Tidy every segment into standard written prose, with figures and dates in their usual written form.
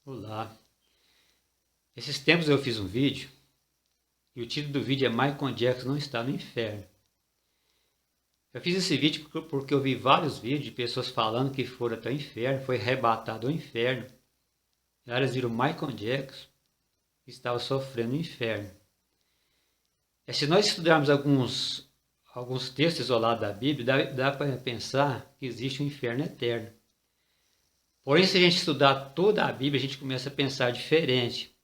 Olá, esses tempos eu fiz um vídeo e o título do vídeo é Michael Jackson não está no inferno. Eu fiz esse vídeo porque eu vi vários vídeos de pessoas falando que foram até o inferno, foi arrebatado ao inferno. E elas viram Michael Jackson que estava sofrendo no inferno. Se nós estudarmos alguns textos isolados da Bíblia, dá para pensar que existe um inferno eterno. Porém, se a gente estudar toda a Bíblia, a gente começa a pensar diferente.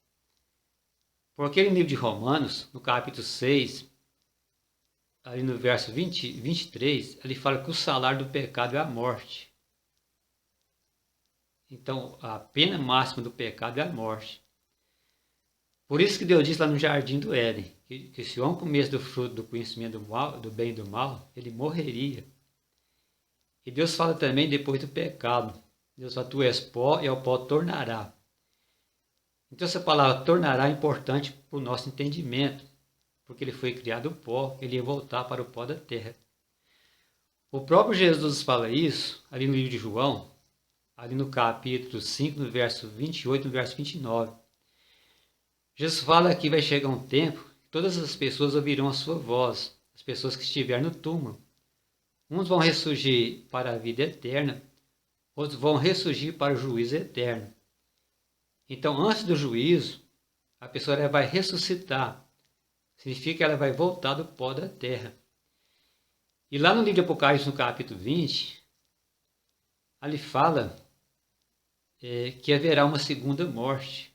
Porque no livro de Romanos, no capítulo 6, ali no verso 23, ele fala que o salário do pecado é a morte. Então, a pena máxima do pecado é a morte. Por isso que Deus disse lá no jardim do Éden, que se o homem comesse do fruto do conhecimento do bem e do mal, ele morreria. E Deus fala também depois do pecado. Deus fala, tu és pó e ao pó tornará. Então essa palavra tornará é importante para o nosso entendimento, porque ele foi criado do pó, ele ia voltar para o pó da terra. O próprio Jesus fala isso ali no livro de João, ali no capítulo 5, no verso 28, no verso 29. Jesus fala que vai chegar um tempo que todas as pessoas ouvirão a sua voz, as pessoas que estiverem no túmulo. Uns vão ressurgir para a vida eterna, outros vão ressurgir para o juízo eterno. Então, antes do juízo, a pessoa vai ressuscitar. Significa que ela vai voltar do pó da terra. E lá no livro de Apocalipse, no capítulo 20, ali fala que haverá uma segunda morte.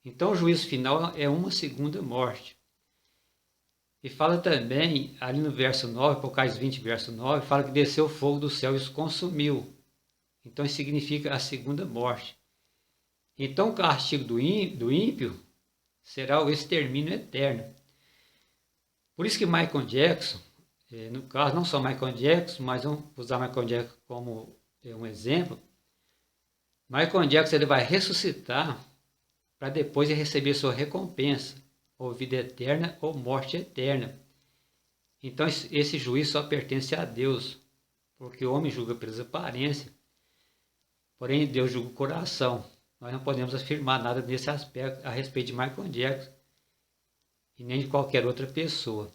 Então, o juízo final é uma segunda morte. E fala também, ali no verso 9, Apocalipse 20, verso 9, fala que desceu o fogo do céu e os consumiu. Então, isso significa a segunda morte. Então, o castigo do ímpio será o extermínio eterno. Por isso que Michael Jackson, no caso, não só Michael Jackson, mas vamos usar Michael Jackson como um exemplo. Michael Jackson ele vai ressuscitar para depois receber sua recompensa, ou vida eterna ou morte eterna. Então, esse juízo só pertence a Deus, porque o homem julga pelas aparências, porém Deus julga o coração. Nós não podemos afirmar nada nesse aspecto a respeito de Michael Jackson e nem de qualquer outra pessoa.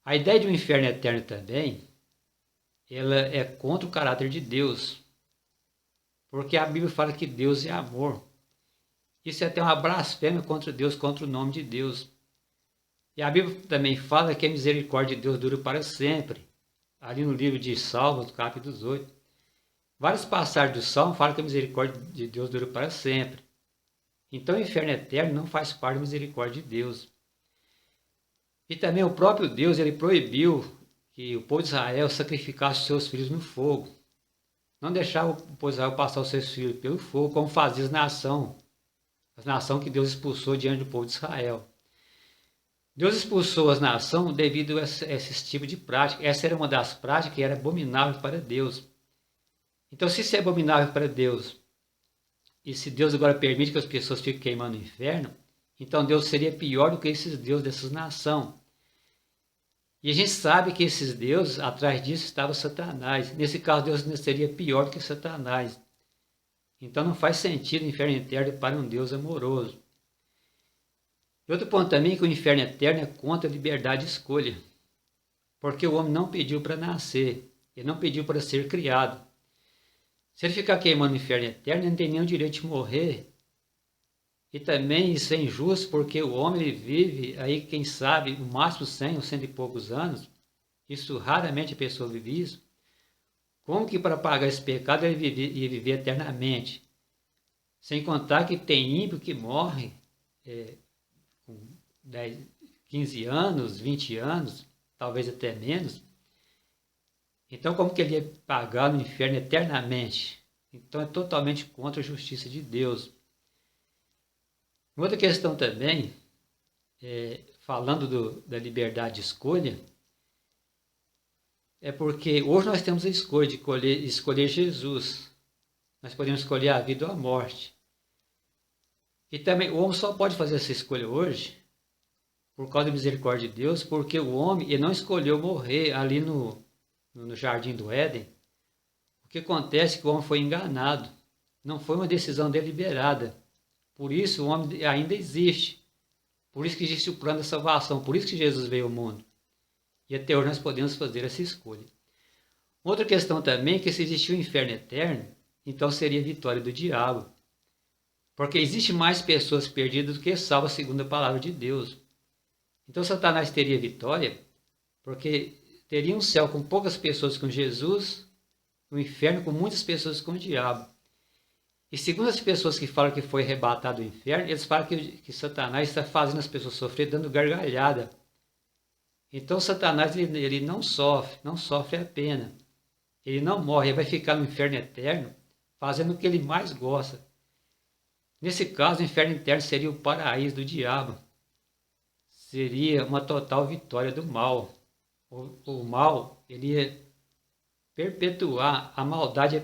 A ideia de um inferno eterno também, ela é contra o caráter de Deus, porque a Bíblia fala que Deus é amor. Isso é até uma blasfêmia contra Deus, contra o nome de Deus. E a Bíblia também fala que a misericórdia de Deus dura para sempre. Ali no livro de Salmos, capítulo 18. Várias passagens do Salmo falam que a misericórdia de Deus dura para sempre. Então o inferno eterno não faz parte da misericórdia de Deus. E também o próprio Deus ele proibiu que o povo de Israel sacrificasse os seus filhos no fogo. Não deixava o povo de Israel passar os seus filhos pelo fogo, como fazia as nações que Deus expulsou diante do povo de Israel. Deus expulsou as nações devido a esse tipo de prática. Essa era uma das práticas que era abominável para Deus. Então, se isso é abominável para Deus, e se Deus agora permite que as pessoas fiquem queimando no inferno, então Deus seria pior do que esses deuses dessas nações. E a gente sabe que esses deuses, atrás disso estava Satanás. Nesse caso, Deus seria pior do que Satanás. Então não faz sentido o inferno eterno para um Deus amoroso. E outro ponto também é que o inferno eterno é contra a liberdade de escolha. Porque o homem não pediu para nascer, ele não pediu para ser criado. Se ele ficar queimando no inferno eterno, ele não tem nenhum direito de morrer. E também isso é injusto, porque o homem ele vive aí, quem sabe, no máximo 100 ou 100 e poucos anos. Isso raramente a pessoa vive isso. Como que para pagar esse pecado ele ia viver eternamente? Sem contar que tem ímpio que morre com 10, 15 anos, 20 anos, talvez até menos. Então, como que ele ia pagar no inferno eternamente? Então, é totalmente contra a justiça de Deus. Outra questão também, falando da liberdade de escolha, é porque hoje nós temos a escolha de escolher Jesus. Nós podemos escolher a vida ou a morte. E também o homem só pode fazer essa escolha hoje por causa da misericórdia de Deus, porque o homem ele não escolheu morrer ali no jardim do Éden. O que acontece é que o homem foi enganado. Não foi uma decisão deliberada. Por isso o homem ainda existe. Por isso que existe o plano da salvação. Por isso que Jesus veio ao mundo. E até hoje nós podemos fazer essa escolha. Outra questão também é que se existir o inferno eterno, então seria a vitória do diabo. Porque existe mais pessoas perdidas do que salvas segundo a palavra de Deus. Então Satanás teria vitória, porque teria um céu com poucas pessoas com Jesus, um inferno com muitas pessoas com o diabo. E segundo as pessoas que falam que foi arrebatado do inferno, eles falam que Satanás está fazendo as pessoas sofrer, dando gargalhada. Então Satanás ele não sofre a pena. Ele não morre, ele vai ficar no inferno eterno, fazendo o que ele mais gosta. Nesse caso, o inferno eterno seria o paraíso do diabo. Seria uma total vitória do mal. O mal, ele é perpetuar, a maldade é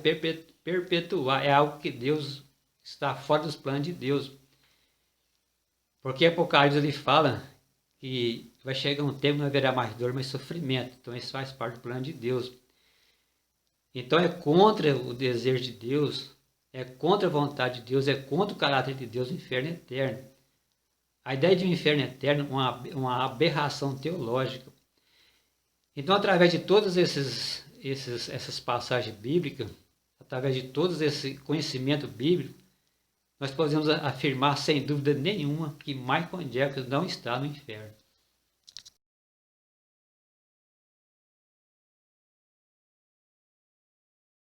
perpetuar, é algo que Deus está fora dos planos de Deus. Porque Apocalipse ele fala que vai chegar um tempo que não haverá mais dor, mas sofrimento. Então isso faz parte do plano de Deus. Então é contra o desejo de Deus, é contra a vontade de Deus, é contra o caráter de Deus o inferno eterno. A ideia de um inferno eterno é uma aberração teológica. Então, através de todas essas passagens bíblicas, através de todo esse conhecimento bíblico, nós podemos afirmar sem dúvida nenhuma que Michael Jackson não está no inferno.